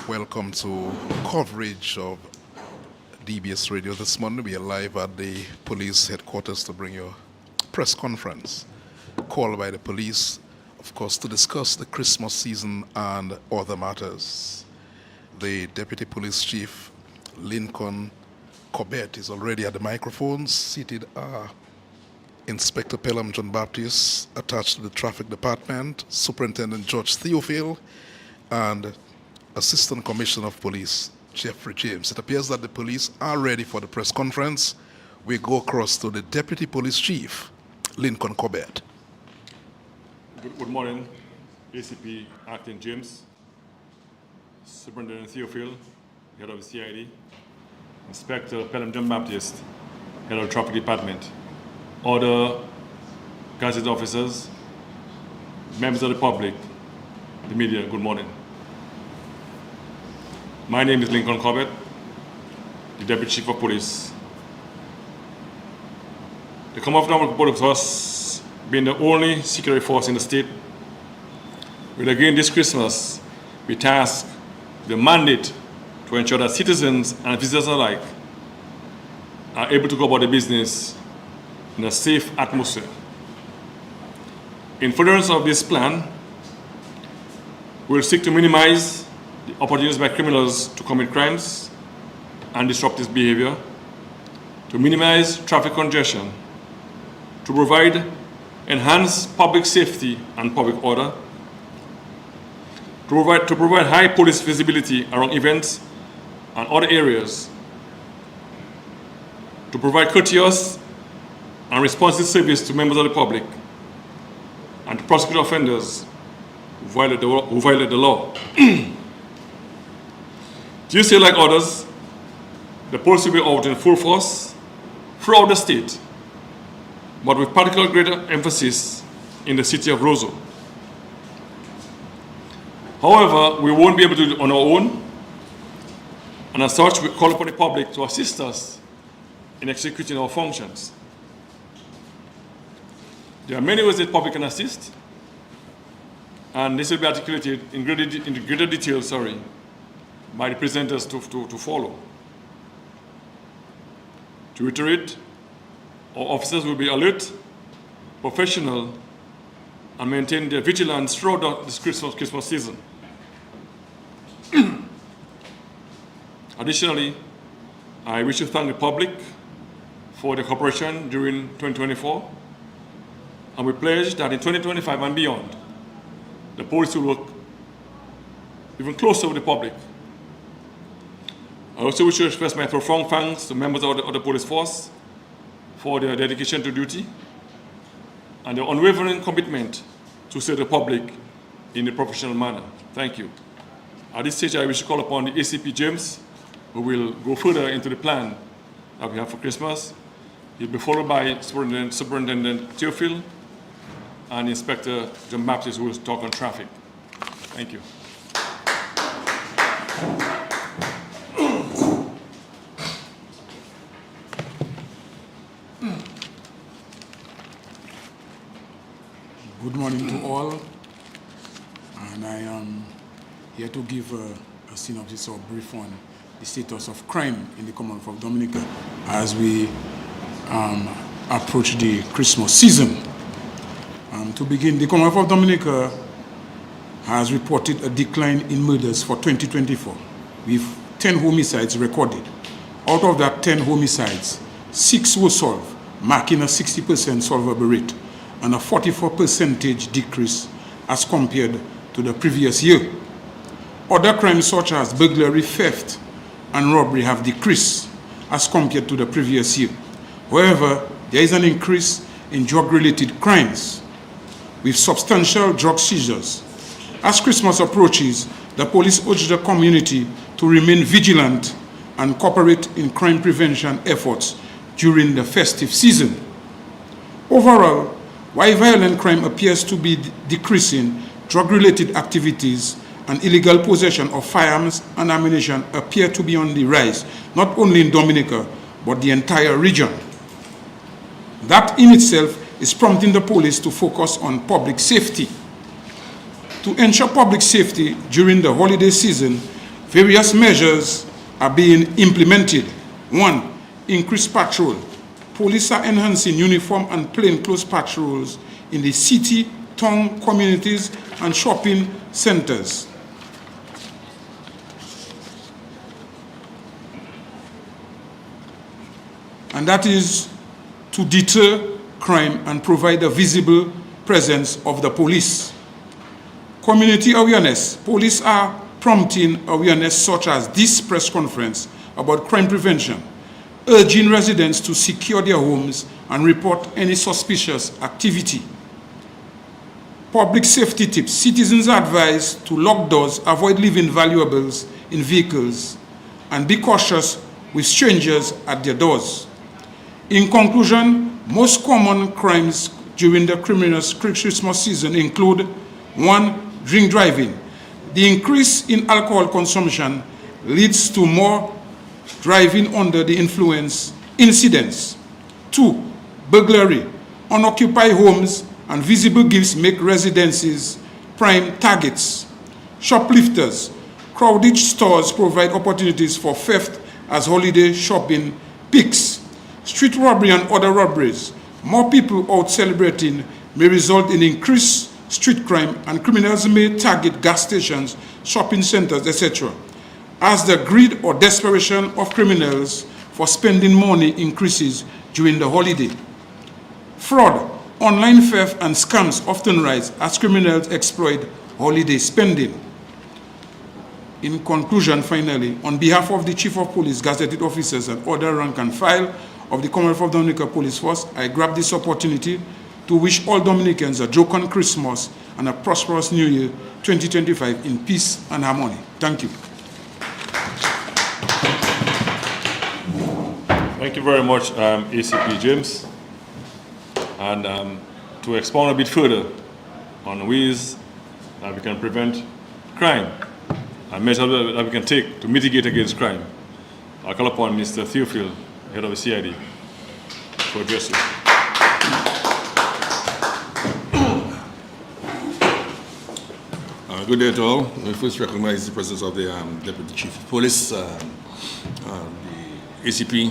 Welcome to coverage of DBS Radio. This morning we are live at the police headquarters to bring you a press conference called by the police, of course, to discuss the Christmas season and other matters. The Deputy Police Chief, Lincoln Corbett, is already at the microphone. Seated are Inspector Pelham John Baptist, attached to the Traffic Department, Superintendent George Theophil, and Assistant Commissioner of Police, Jeffrey James. It appears that the police are ready for the press conference. We go across to the Deputy Police Chief, Lincoln Corbett. Good morning, ACP Acting James, Superintendent Theophil, Head of the CID, Inspector Pelham John Baptist, Head of the Traffic Department, other gazetted officers, members of the public, the media, good morning. My name is Lincoln Corbett, the Deputy Chief of Police. The Commonwealth of Dominica has been the only security force in the state. We'll again this Christmas be tasked with the mandate to ensure that citizens and visitors alike are able to go about their business in a safe atmosphere. In furtherance of this plan, we'll seek to minimize the opportunities by criminals to commit crimes and disruptive behavior, to minimize traffic congestion, to provide enhanced public safety and public order, to provide high police visibility around events and other areas, to provide courteous and responsive service to members of the public, and to prosecute offenders who violate the law. This year, like others, the police will be out in full force throughout the state, but with particular greater emphasis in the city of Roseau. However, we won't be able to do it on our own, and as such, we call upon the public to assist us in executing our functions. There are many ways that the public can assist, and this will be articulated in greater detail, by the presenters to follow. To reiterate, our officers will be alert, professional, and maintain their vigilance throughout this Christmas season. Additionally, I wish to thank the public for their cooperation during 2024. And we pledge that in 2025 and beyond, the police will work even closer with the public. I also wish to express my profound thanks to members of the police force for their dedication to duty and their unwavering commitment to serve the public in a professional manner. Thank you. At this stage, I wish to call upon the ACP James, who will go further into the plan that we have for Christmas. He'll be followed by Superintendent Theophil and Inspector John Baptist, who will talk on traffic. Thank you. Good morning to all, and I am here to give a synopsis or brief on the status of crime in the Commonwealth of Dominica as we approach the Christmas season. To begin, the Commonwealth of Dominica has reported a decline in murders for 2024, with 10 homicides recorded. Out of that 10 homicides, 6 were solved, marking a 60% solvable rate and a 44% decrease as compared to the previous year. Other crimes such as burglary, theft, and robbery have decreased as compared to the previous year. However, there is an increase in drug-related crimes, with substantial drug seizures. As Christmas approaches, the police urge the community to remain vigilant and cooperate in crime prevention efforts during the festive season. Overall, while violent crime appears to be decreasing, drug-related activities and illegal possession of firearms and ammunition appear to be on the rise, not only in Dominica, but the entire region. That in itself is prompting the police to focus on public safety. To ensure public safety during the holiday season, Various measures are being implemented. 1. Increased patrol. Police are enhancing uniform and plainclothes patrols in the city, town, communities, and shopping centers. And that is to deter crime and provide a visible presence of the police. Community awareness. Police are prompting awareness such as this press conference about crime prevention, urging residents to secure their homes and report any suspicious activity. Public safety tips. Citizens are advised to lock doors, avoid leaving valuables in vehicles, and be cautious with strangers at their doors. In conclusion, most common crimes during the Christmas season include 1. Drink driving. The increase in alcohol consumption leads to more driving under the influence incidents. 2. Burglary. Unoccupied homes and visible gifts make residences prime targets. Shoplifters. Crowded stores provide opportunities for theft as holiday shopping peaks. Street robbery and other robberies. More people out celebrating may result in increased street crime, and criminals may target gas stations, shopping centers, etc. as the greed or desperation of criminals for spending money increases during the holiday. Fraud, online theft, and scams often rise as criminals exploit holiday spending. In conclusion, finally, on behalf of the Chief of Police, gazetted officers, and other rank and file of the Commonwealth of Dominica Police Force, I grab this opportunity to wish all Dominicans a jocund Christmas and a prosperous New Year 2025 in peace and harmony. Thank you. Thank you very much, ACP James. And to expound a bit further on ways that we can prevent crime and measures that we can take to mitigate against crime, I'll call upon Mr. Theophil, head of the CID, to address you. Good day to all. We first recognize the presence of the Deputy Chief of Police, the ACP,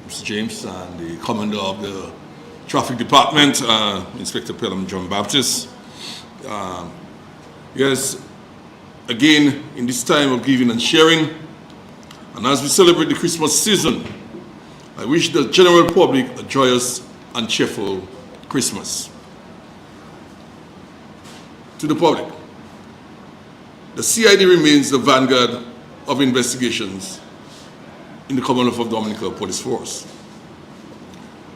Mr. James, and the Commander of the Traffic Department, Inspector Pelham John Baptist. Yes, again, in this time of giving and sharing, and as we celebrate the Christmas season, I wish the general public a joyous and cheerful Christmas. To the public, the CID remains the vanguard of investigations in the Commonwealth of Dominica Police Force.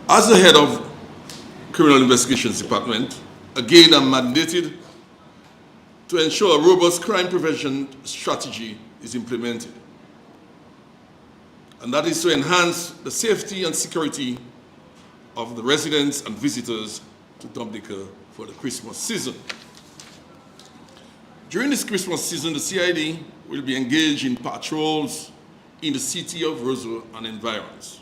As the head of Criminal Investigations Department, again I'm mandated to ensure a robust crime prevention strategy is implemented. And that is to enhance the safety and security of the residents and visitors to Dominica for the Christmas season. During this Christmas season, the CID will be engaged in patrols in the city of Roseville and environs.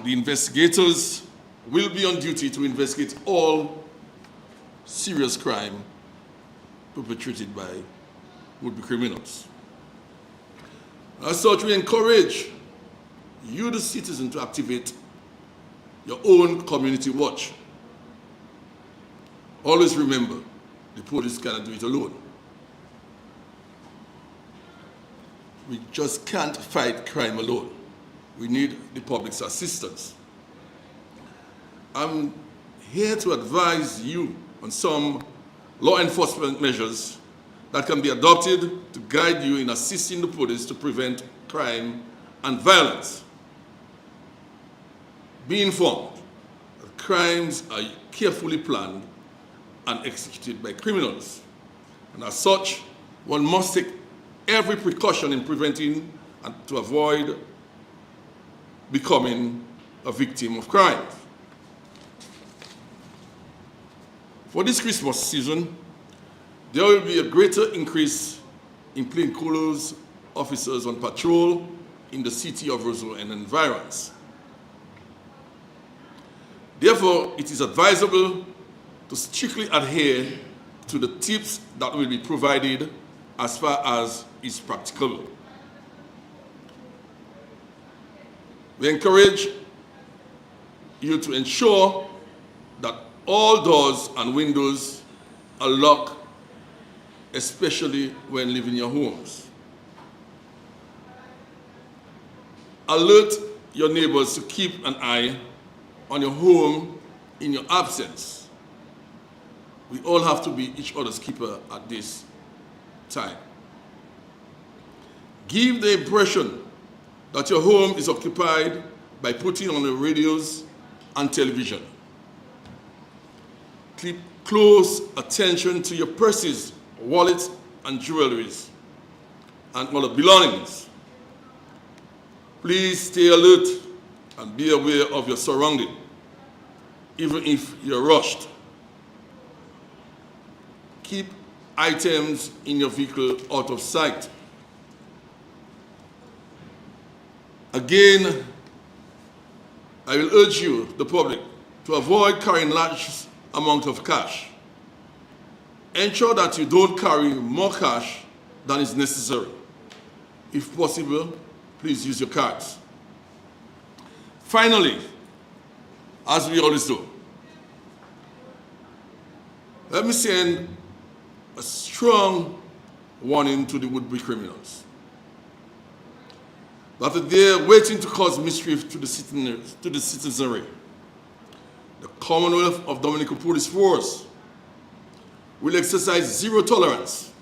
The investigators will be on duty to investigate all serious crime perpetrated by would-be criminals. As such, we encourage you, the citizen, to activate your own community watch. Always remember, the police cannot do it alone. We just can't fight crime alone. We need the public's assistance. I'm here to advise you on some law enforcement measures that can be adopted to guide you in assisting the police to prevent crime and violence. Be informed that crimes are carefully planned and executed by criminals. And as such, one must take every precaution in preventing and to avoid becoming a victim of crime. For this Christmas season, there will be a greater increase in plainclothes officers on patrol in the city of Roseville and environs. Therefore, it is advisable to strictly adhere to the tips that will be provided as far as is practicable. We encourage you to ensure that all doors and windows are locked, especially when leaving your homes. Alert your neighbors to keep an eye on your home in your absence. We all have to be each other's keeper at this time. Give the impression that your home is occupied by putting on the radios and television. Keep close attention to your purses, wallets, and jewelries, and other belongings. Please stay alert and be aware of your surroundings, even if you're rushed. Keep items in your vehicle out of sight. Again, I will urge you, the public, to avoid carrying large amounts of cash. Ensure that you don't carry more cash than is necessary. If possible, please use your cards. Finally, as we always do, let me send a strong warning to the would-be criminals that they're waiting to cause mischief to the citizenry. The Commonwealth of Dominica Police Force will exercise zero tolerance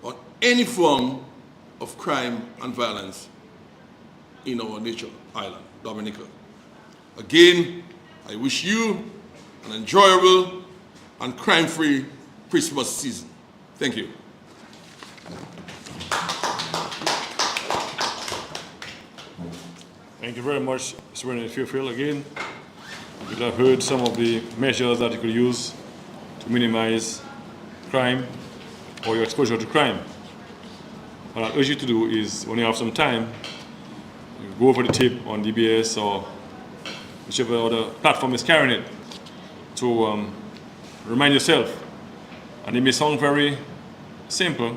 on any form of crime and violence in our nature island, Dominica. Again, I wish you an enjoyable and crime-free Christmas season. Thank you. Thank you very much, Mr. Fairfield. Again, you have heard some of the measures that you could use to minimize crime or your exposure to crime. What I urge you to do is, when you have some time, you go over the tape on DBS or whichever other platform is carrying it to remind yourself. And it may sound very simple,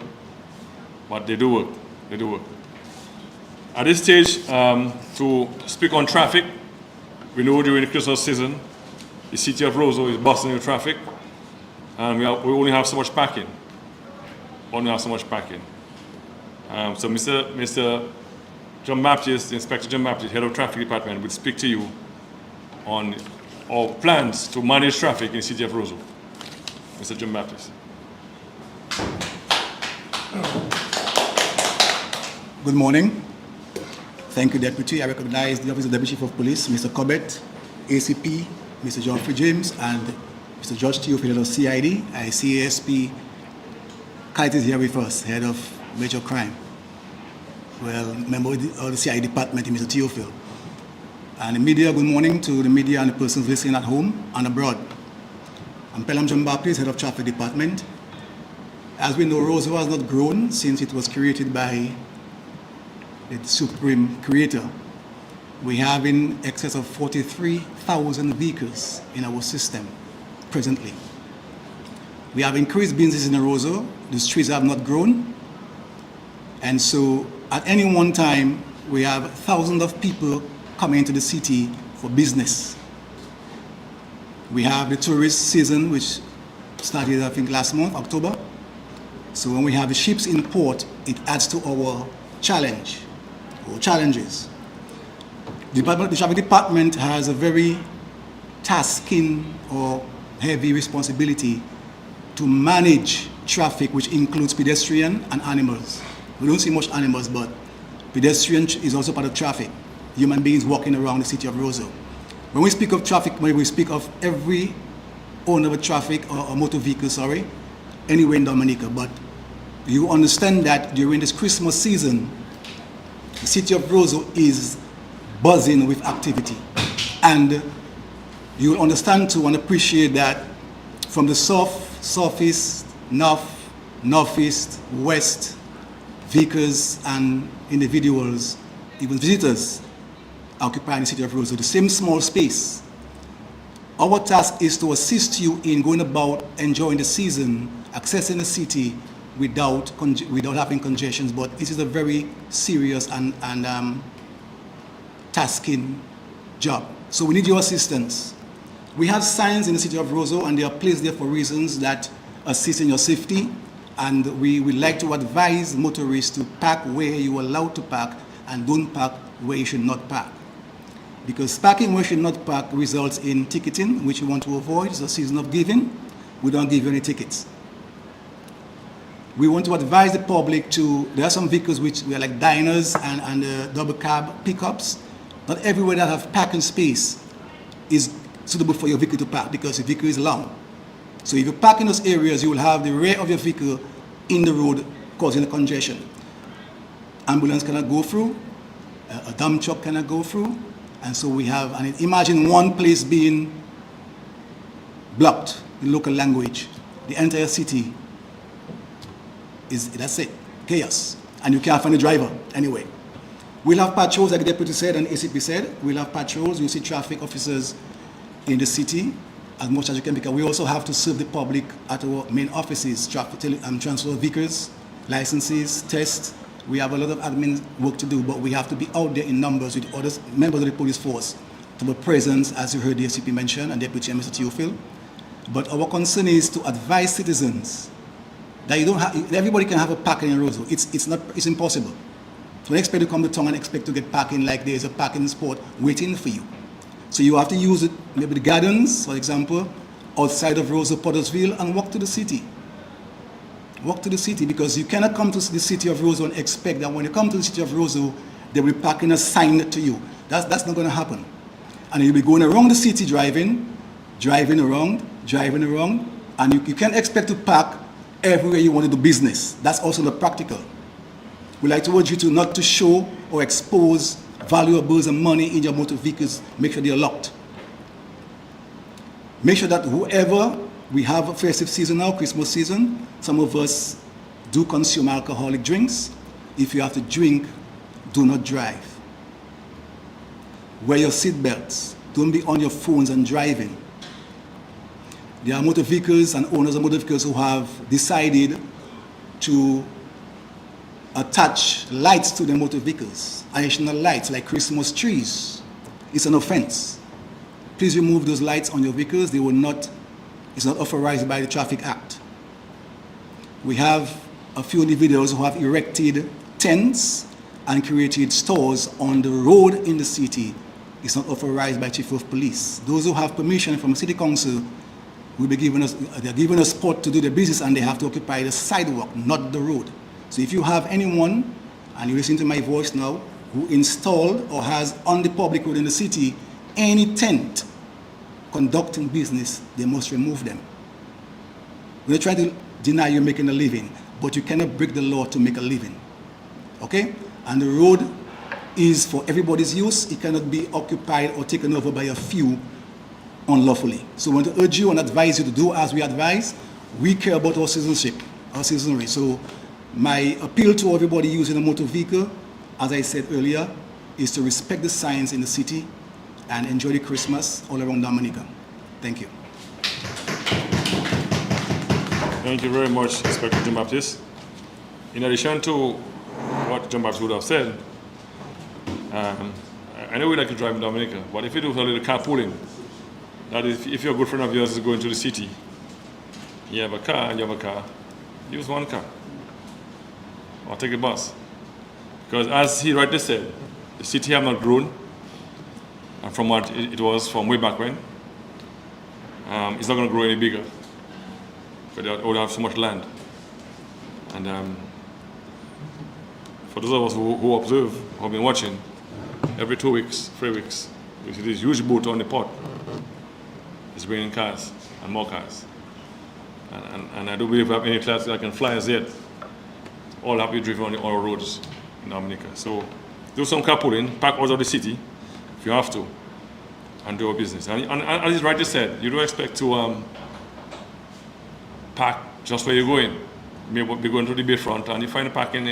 but they do work. They do work. At this stage, to speak on traffic, we know during the Christmas season, the city of Roseau is bustling with traffic, and we only have so much parking. Only have so much parking. So Mr. John Baptist, Inspector John Baptist, Head of Traffic Department, will speak to you on our plans to manage traffic in the city of Roseau. Mr. John Baptist. Good morning. Thank you, Deputy. I recognize the Office of Deputy Chief of Police, Mr. Cobbett, ACP, Mr. Geoffrey James, and Mr. George Theophilus of CID. I see ASP Kite is here with us, Head of Major Crime. Well, member of the CID department, Mr. Theophil. And the media, good morning to the media and the persons listening at home and abroad. I'm Pelham John Baptist, Head of Traffic Department. As we know, Roseau has not grown since it was created by the Supreme Creator. We have in excess of 43,000 vehicles in our system presently. We have increased businesses in Roseau. The streets have not grown. And so at any one time, we have thousands of people coming into the city for business. We have the tourist season, which started, I think, last month, October. So when we have the ships in port, it adds to our challenge, or challenges. The traffic department has a very tasking or heavy responsibility to manage traffic, which includes pedestrian and animals. We don't see much animals, but pedestrian is also part of traffic. Human beings walking around the city of Roseau. When we speak of traffic, when we speak of every owner of a traffic or motor vehicle, anywhere in Dominica, but you understand that during this Christmas season, the city of Roseau is buzzing with activity. And you will understand too and appreciate that from the south, southeast, north, northeast, west, vehicles and individuals, even visitors, occupying the city of Roseau, the same small space. Our task is to assist you in going about enjoying the season, accessing the city without having congestions, but it is a very serious and tasking job. So we need your assistance. We have signs in the city of Roseau, and they are placed there for reasons that assist in your safety, and we would like to advise motorists to park where you are allowed to park and don't park where you should not park. Because parking where you should not park results in ticketing, which we want to avoid. It's a season of giving. We don't give you any tickets. We want to advise the public there are some vehicles which are like diners and double cab pickups. Not everywhere that have parking space is suitable for your vehicle to park because the vehicle is long. So if you park in those areas, you will have the rear of your vehicle in the road causing a congestion. Ambulance cannot go through, a dump truck cannot go through, and so we have, and imagine one place being blocked in local language. The entire city that's it, chaos. And you can't find a driver anyway. We'll have patrols, like the deputy said and ACP said. We'll have patrols. You'll see traffic officers in the city as much as you can, because we also have to serve the public at our main offices, transfer vehicles, licenses, tests. We have a lot of admin work to do, but we have to be out there in numbers with other members of the police force to have a presence, as you heard the ACP mention and Deputy Chair Mr. Theophil. But our concern is to advise citizens that everybody can have a parking in Roseau. It's impossible. Don't expect to come to town and expect to get parking like there's a parking spot waiting for you. So you have to use it, maybe the gardens, for example, outside of Roseau, Pottersville, and walk to the city. Walk to the city, because you cannot come to the city of Roseau and expect that when you come to the city of Roseau, they will be parking assigned to you. That's not going to happen. And you'll be going around the city driving around, and you can't expect to park everywhere you want to do business. That's also not practical. We like to urge you to not to show or expose valuables and money in your motor vehicles. Make sure they are locked. Make sure that we have a festive season now, Christmas season. Some of us do consume alcoholic drinks. If you have to drink, do not drive. Wear your seat belts. Don't be on your phones and driving. There are motor vehicles and owners of motor vehicles who have decided to attach lights to their motor vehicles, additional lights like Christmas trees. It's an offense. Please remove those lights on your vehicles. It's not authorized by the Traffic Act. We have a few individuals who have erected tents and created stores on the road in the city. It's not authorized by Chief of Police. Those who have permission from the City Council will be given they're given a spot to do their business, and they have to occupy the sidewalk, not the road. So if you have anyone, and you listen to my voice now, who installed or has on the public road in the city any tent conducting business, they must remove them. We're not trying to deny you making a living, but you cannot break the law to make a living. Okay? And the road is for everybody's use. It cannot be occupied or taken over by a few unlawfully. So we want to urge you and advise you to do as we advise. We care about our citizenship, our citizenry. So my appeal to everybody using a motor vehicle, as I said earlier, is to respect the signs in the city and enjoy the Christmas all around Dominica. Thank you. Thank you very much, Inspector John Baptiste. In addition to what John Baptiste would have said, I know we like to drive in Dominica, but if you do a little carpooling, that is, if you're a good friend of yours is going to the city, you have a car and you have a car, use one car. Or take a bus. Because as he rightly said, the city have not grown, and from what it was from way back when, it's not going to grow any bigger. Because they only have so much land. And for those of us who observe, who have been watching, every 2 weeks, 3 weeks, we see this huge boat on the port. It's bringing cars and more cars. And I do believe we have any class that can fly as yet. All have to be driven on the oil roads in Dominica. So do some carpooling, park out of the city if you have to, and do your business. And as he's rightly said, you don't expect to park just where you're going. You may be going to the bayfront and you find a parking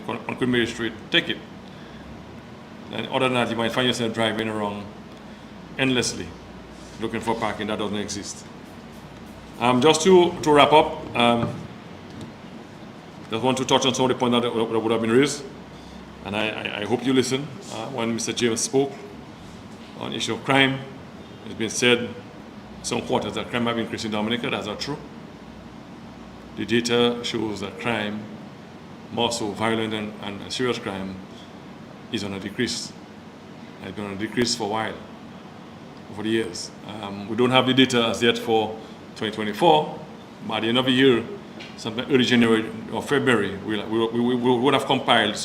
on Queen Mary Street, take it. And other than that, you might find yourself driving around endlessly, looking for parking that doesn't exist. Just to wrap up, Just want to touch on some of the points that would have been raised. And I hope you listen. When Mr. James spoke on the issue of crime, it's been said some quarters that crime have increased in Dominica. That's not true. The data shows that crime, more so violent and serious crime, is on a decrease. It's been on a decrease for a while, over the years. We don't have the data as yet for 2024. By the end of the year, sometime early January or February, we would have compiled,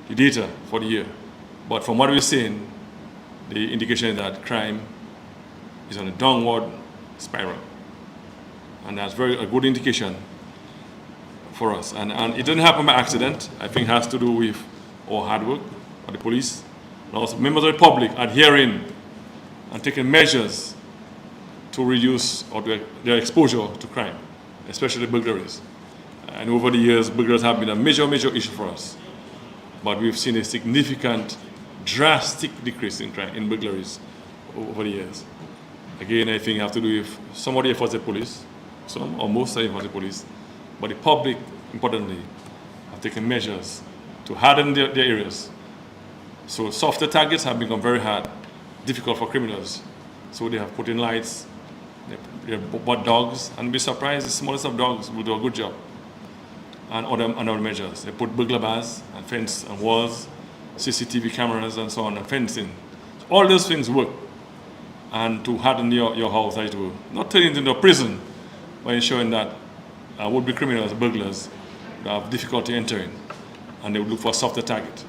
the data for the year. But from what we're seeing, the indication is that crime is on a downward spiral. And that's a good indication for us. And it didn't happen by accident. I think it has to do with our hard work of the police, and also members of the public adhering and taking measures to reduce their exposure to crime, especially burglaries. And over the years, burglaries have been a major issue for us. But we've seen a significant, drastic decrease in crime, in burglaries over the years. Again, I think it has to do with some of the efforts of the police, some or most of the efforts of the police, but the public, importantly, have taken measures to harden their areas. So softer targets have become very hard, difficult for criminals. So they have put in lights, they bought dogs, and be surprised the smallest of dogs will do a good job. And other measures. They put burglar bars and fence and walls, CCTV cameras and so on, and fencing. So all those things work. And to harden your house, as it were. Not turning it into a prison, but ensuring that would-be criminals, burglars, would have difficulty entering, and they would look for a softer target.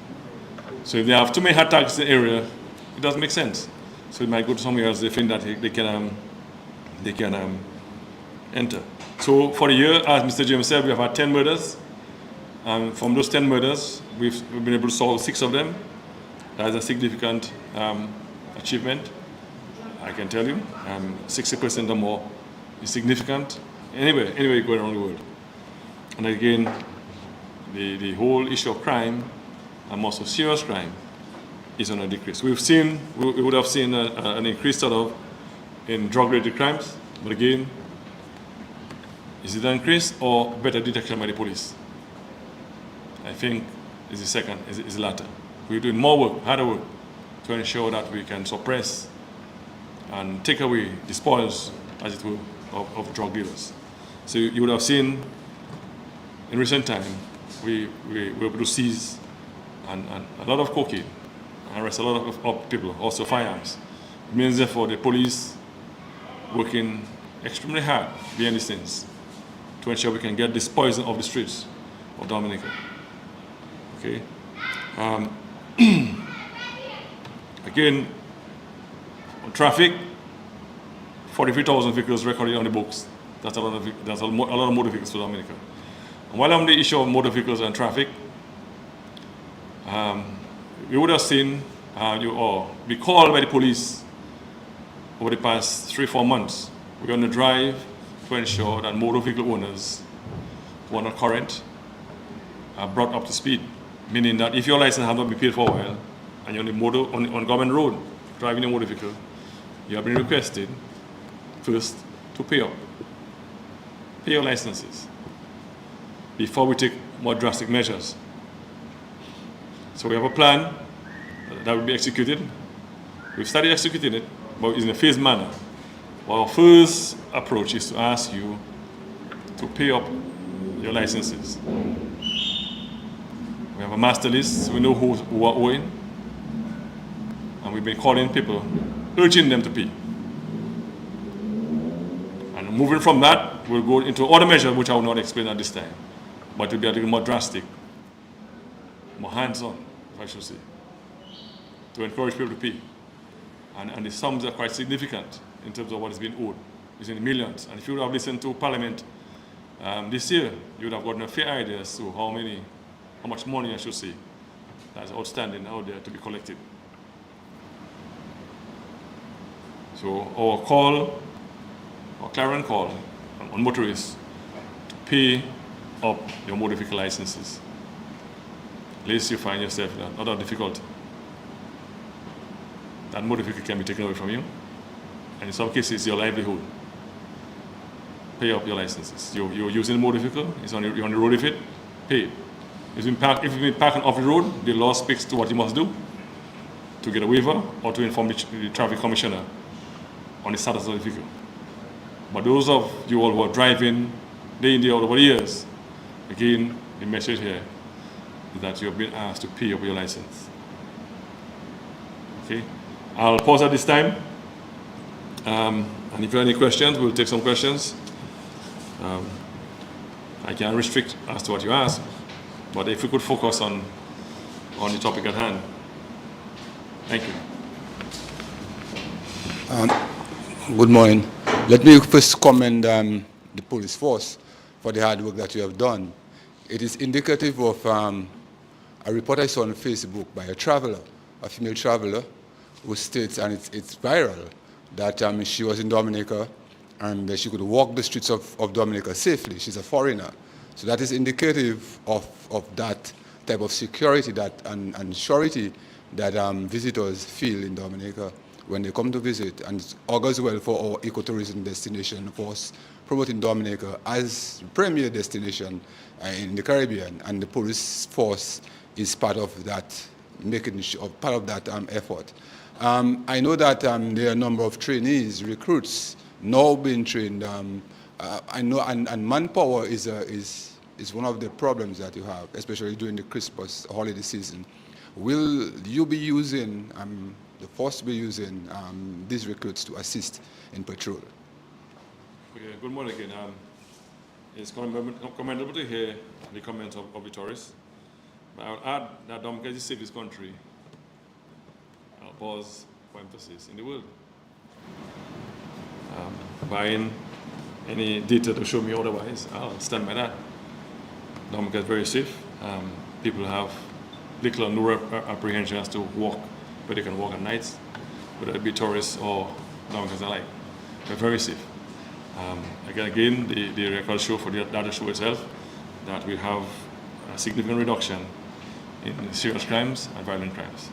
So if they have too many hard targets in the area, it doesn't make sense. So it might go to somewhere else they think that they can enter. So for the year, as Mr. James said, we have had 10 murders. From those 10 murders, we've been able to solve 6 of them. That is a significant achievement, I can tell you. 60% or more is significant anywhere going around the world. And again, the whole issue of crime, and also serious crime, is on a decrease. We would have seen an increase in drug-related crimes, but again, is it an increase or better detection by the police? I think it's the second, is the latter. We're doing more work, harder work, to ensure that we can suppress and take away the spoils, as it were, of drug dealers. So you would have seen in recent time, we were able to seize and a lot of cocaine, and arrest a lot of people, also firearms. It means therefore the police working extremely hard behind the scenes to ensure we can get this poison off the streets of Dominica. Okay. Again, on traffic, 43,000 vehicles recorded on the books. That's a lot of motor vehicles for Dominica. And while on the issue of motor vehicles and traffic, we would have seen be called by the police over the past 3-4 months. We're on the drive to ensure that motor vehicle owners who are not current are brought up to speed. Meaning that if your license has not been paid for a while and you're on government road driving a motor vehicle, you have been requested first to pay up. Pay your licenses before we take more drastic measures. So we have a plan that will be executed. We've started executing it, but it's in a phased manner. Our first approach is to ask you to pay up your licenses. We have a master list, so we know who are owing, and we've been calling people, urging them to pay. And moving from that, we'll go into other measures which I will not explain at this time, but it will be a little more drastic, more hands-on, if I should say, to encourage people to pay. And the sums are quite significant in terms of what is being owed. It's in the millions. And if you would have listened to Parliament this year, you would have gotten a fair idea as to how much money, I should say, that is outstanding out there to be collected. So our clarion call on motorists to pay up your motor vehicle licenses, lest you find yourself in another difficulty. That motor vehicle can be taken away from you, and in some cases, your livelihood. Pay up your licenses. You're using a motor vehicle, you're on the road with it, paid. If you've been parking off the road, the law speaks to what you must do to get a waiver or to inform the traffic commissioner on the status of the vehicle. But those of you all who are driving day in, day out over the years, again, the message here is that you have been asked to pay up your license. Okay, I'll pause at this time. And if you have any questions, we'll take some questions. I can't restrict as to what you ask, but if we could focus on the topic at hand. Thank you. Good morning. Let me first commend the police force for the hard work that you have done. It is indicative of a report I saw on Facebook by a traveler, a female traveler, who states, and it's viral, that she was in Dominica and she could walk the streets of Dominica safely. She's a foreigner. So that is indicative of that type of security and surety that visitors feel in Dominica when they come to visit, and it augurs well for our ecotourism destination, for us promoting Dominica as premier destination in the Caribbean, and the police force is part of that, part of that effort. I know that there are a number of trainees, recruits, now being trained. I know, and manpower is one of the problems that you have, especially during the Christmas holiday season. Will you be using, the force be using these recruits to assist in patrol? Okay, good morning again. It's commendable to hear the comments of the tourists. But I would add that Dominica is the safest country, I'll pause for emphasis, in the world. Buying any data to show me otherwise, I'll stand by that. Dominica is very safe. People have little or no apprehension as to walk, where they can walk at nights, whether it be tourists or Dominicans alike. We're very safe. Again, the records show for the data show itself that we have a significant reduction in serious crimes and violent crimes.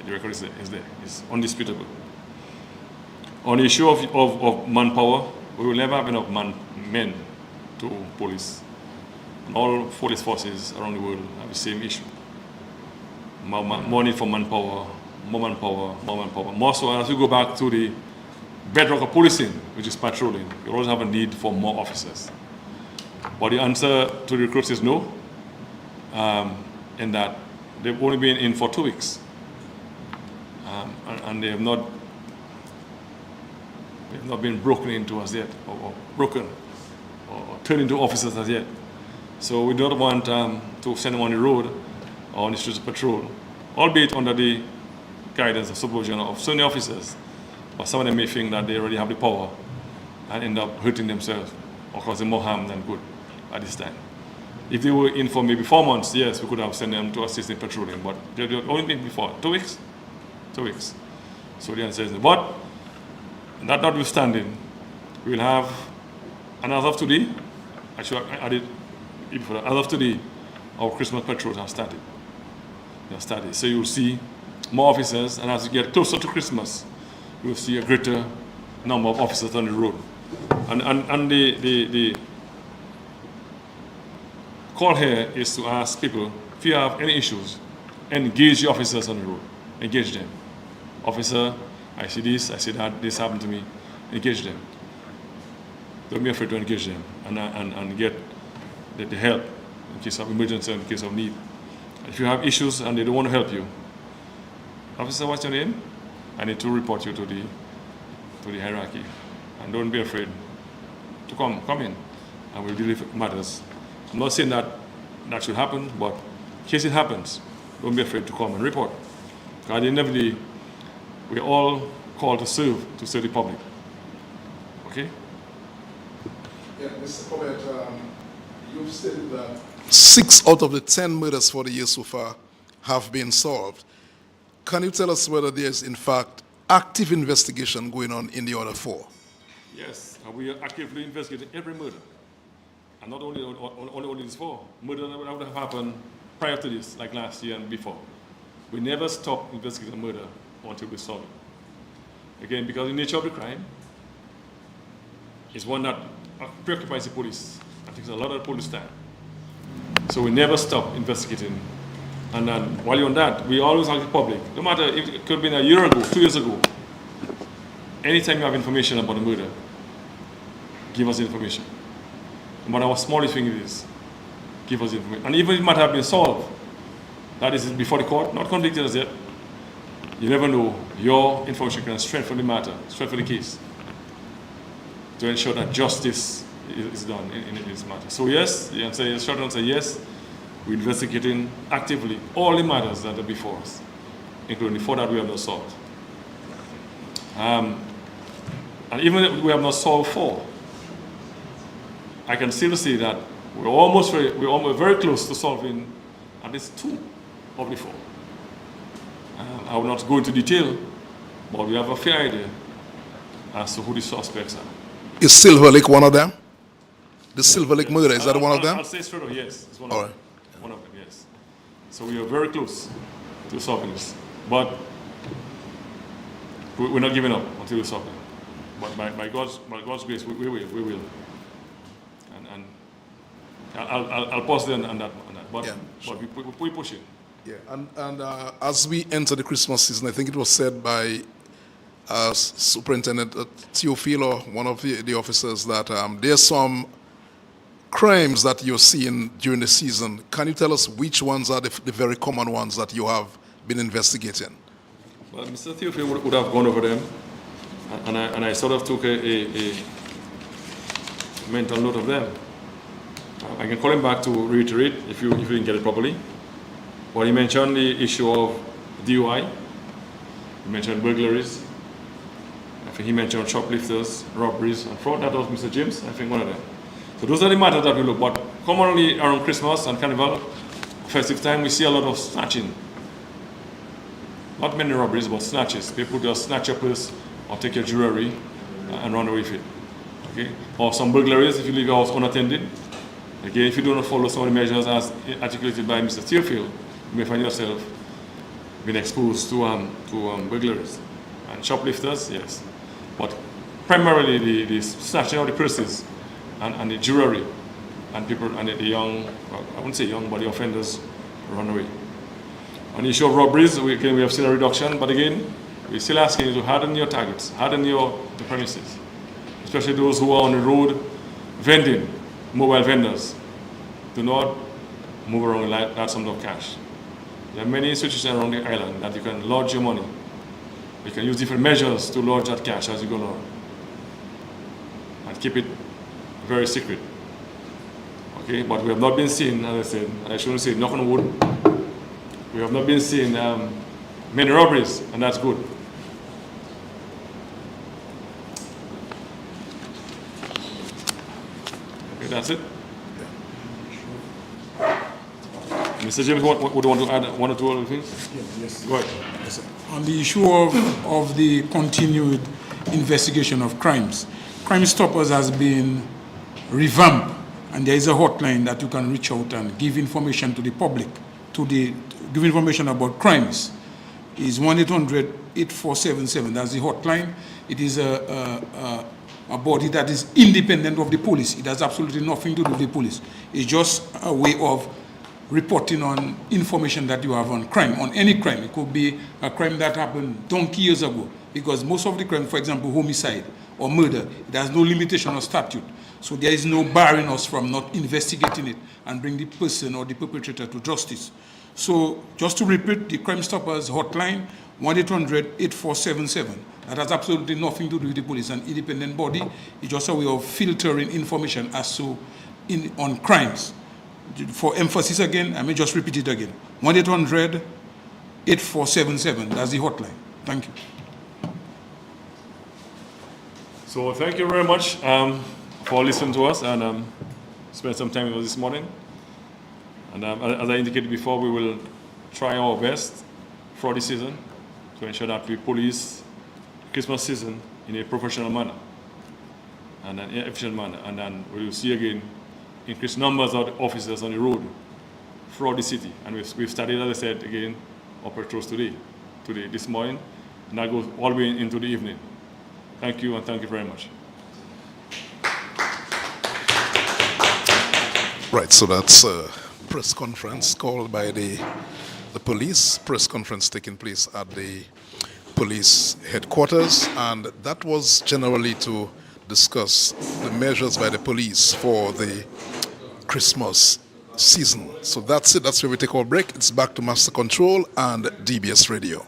The record is there, it's undisputable. On the issue of manpower, we will never have enough men to police. And all police forces around the world have the same issue. More need for manpower, more manpower, more manpower. More so as we go back to the bedrock of policing, which is patrolling, you always have a need for more officers. But the answer to the recruits is no, in that they've only been in for 2 weeks. And they have not been broken into as yet, or broken, or turned into officers as yet. So we don't want to send them on the road or on the streets of patrol, albeit under the guidance or supervision of so many officers. But some of them may think that they already have the power and end up hurting themselves or causing more harm than good at this time. If they were in for maybe 4 months, yes, we could have sent them to assist in patrolling, but they've only been before 2 weeks. 2 weeks. So the answer is no. But that notwithstanding, we'll have, and as of today, actually I added before that, as of today, our Christmas patrols have started. They have started. So you'll see more officers, and as you get closer to Christmas, you'll see a greater number of officers on the road. And the call here is to ask people, if you have any issues, engage the officers on the road. Engage them. Officer, I see this, I see that, this happened to me. Engage them. Don't be afraid to engage them and get the help in case of emergency, in case of need. If you have issues and they don't want to help you, officer, what's your name? I need to report you to the hierarchy. And don't be afraid to come in and we'll deal with matters. I'm not saying that should happen, but in case it happens, don't be afraid to come and report. Because at the end of the day, we're all called to serve the public. Okay? Yeah, Mr. Corbett, you've stated that 6 out of the 10 murders for the year so far have been solved. Can you tell us whether there's, in fact, active investigation going on in the other 4? Yes, and we are actively investigating every murder. And not only these 4. Murder that would have happened prior to this, like last year and before. We never stop investigating murder until we solve it. Again, because the nature of the crime is one that preoccupies the police and takes a lot of police time. So we never stop investigating. And then while you're on that, we always ask the public, no matter if it could have been a year ago, 2 years ago, anytime you have information about a murder, give us the information. No matter how small you think it is, give us the information. And even if it might have been solved, that is before the court, not convicted as yet, you never know, your information can strengthen the matter, strengthen the case, to ensure that justice is done in this matter. So yes, the answer is short answer, yes, we're investigating actively all the matters that are before us, including the four that we have not solved. And even if we have not solved 4, I can still say that we're very close to solving at least 2 of the 4. I will not go into detail, but we have a fair idea as to who the suspects are. Is Silver Lake one of them? The Silver Lake murder, is that one of them? I'll say straight away, yes. It's one All of them. One of them, yes. So we are very close to solving this. But we're not giving up until we solve it. But by God's grace, we will. And I'll pause there on that. But, Yeah, sure. but we push it. Yeah, and as we enter the Christmas season, I think it was said by Superintendent Theophile, or one of the officers, that there's some crimes that you're seeing during the season. Can you tell us which ones are the very common ones that you have been investigating? Well, Mr. Theophile would have gone over them, and I sort of took a mental note of them. I can call him back to reiterate if you didn't get it properly. Well, he mentioned the issue of DUI. He mentioned burglaries. I think he mentioned shoplifters, robberies, and fraud. That was Mr. James, I think one of them. So those are the matters that we look. But commonly around Christmas and Carnival, festive time, we see a lot of snatching. Not many robberies, but snatches. People just snatch your purse or take your jewelry and run away with it. Okay? Or some burglaries if you leave your house unattended. Again, if you do not follow some of the measures as articulated by Mr. Theophile, you may find yourself being exposed to burglaries. And shoplifters, yes. But primarily the snatching of the purses and the jewelry, and people, and the young, well, I wouldn't say young, but the offenders run away. On the issue of robberies, we have seen a reduction, but again, we're still asking you to harden your targets, harden the premises, especially those who are on the road vending, mobile vendors. Do not move around with large sums of cash. There are many institutions around the island that you can lodge your money. You can use different measures to lodge that cash as you go along. And keep it very secret. Okay, but we have not been seeing, as I said, and I shouldn't say knock on wood, we have not been seeing many robberies, and that's good. Okay, that's it. Mr. James, would you want to add 1 or 2 other things? Yes. Go ahead. Yes, sir. On the issue of the continued investigation of crimes, Crime Stoppers has been revamped, and there is a hotline that you can reach out and give information to the public, give information about crimes. It's 1-800-8477. That's the hotline. It is a body that is independent of the police. It has absolutely nothing to do with the police. It's just a way of reporting on information that you have on crime, on any crime. It could be a crime that happened donkey years ago, because most of the crime, for example, homicide or murder, it has no limitation or statute. So there is no barring us from not investigating it and bring the person or the perpetrator to justice. So just to repeat, the Crime Stoppers hotline, 1-800-8477. That has absolutely nothing to do with the police. An independent body. It's just a way of filtering information as to on crimes. For emphasis again, I may just repeat it again. 1-800-8477. That's the hotline. Thank you. So thank you very much for listening to us and spend some time with us this morning. And as I indicated before, we will try our best for this season to ensure that we police Christmas season in a professional manner and an efficient manner. And then we will see again increased numbers of officers on the road throughout the city. And we've started, as I said, again, our patrols this morning, and that goes all the way into the evening. Thank you, and thank you very much. Right, so that's press conference called by the police, press conference taking place at the police headquarters, and that was generally to discuss the measures by the police for the Christmas season. So that's it. That's where we take our break. It's back to Master Control and DBS Radio.